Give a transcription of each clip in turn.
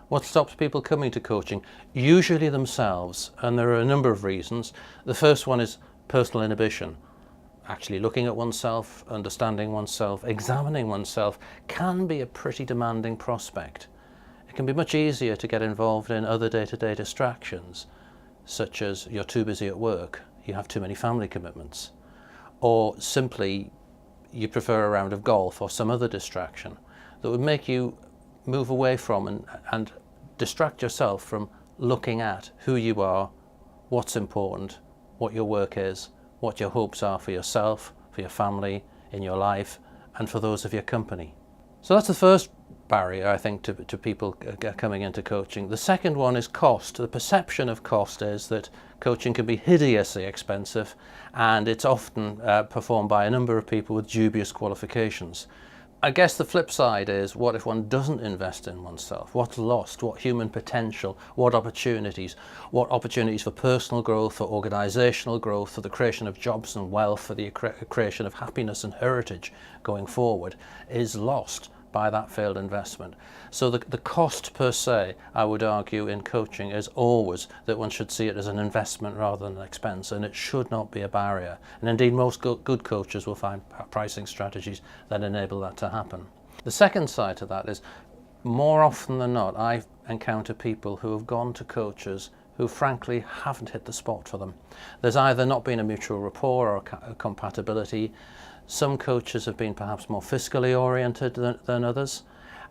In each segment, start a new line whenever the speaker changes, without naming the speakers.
What stops people coming to coaching? Usually themselves, and there are a number of reasons. The first one is personal inhibition. Actually looking at oneself, understanding oneself, examining oneself can be a pretty demanding prospect. It can be much easier to get involved in other day-to-day distractions, such as you're too busy at work, you have too many family commitments, or simply you prefer a round of golf or some other distraction that would make you move away from and distract yourself from looking at who you are, what's important, what your work is, what your hopes are for yourself, for your family, in your life, and for those of your company. So that's the first barrier, I think, to people coming into coaching. The second one is cost. The perception of cost is that coaching can be hideously expensive, and it's often performed by a number of people with dubious qualifications. I guess the flip side is, what if one doesn't invest in oneself? What's lost? What human potential? What opportunities? What opportunities for personal growth, for organisational growth, for the creation of jobs and wealth, for the creation of happiness and heritage going forward is lost by that failed investment. So the cost per se, I would argue, in coaching is always that one should see it as an investment rather than an expense, and it should not be a barrier. And indeed most good coaches will find pricing strategies that enable that to happen. The second side to that is, more often than not, I encounter people who have gone to coaches who frankly haven't hit the spot for them. There's either not been a mutual rapport or a compatibility. Some coaches have been perhaps more fiscally oriented than others,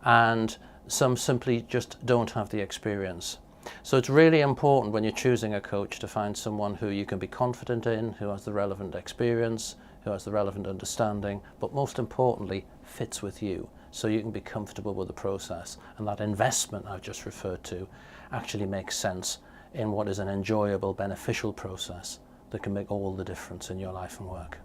and some simply just don't have the experience. So it's really important when you're choosing a coach to find someone who you can be confident in, who has the relevant experience, who has the relevant understanding, but most importantly fits with you, so you can be comfortable with the process, and that investment I've just referred to actually makes sense in what is an enjoyable, beneficial process that can make all the difference in your life and work.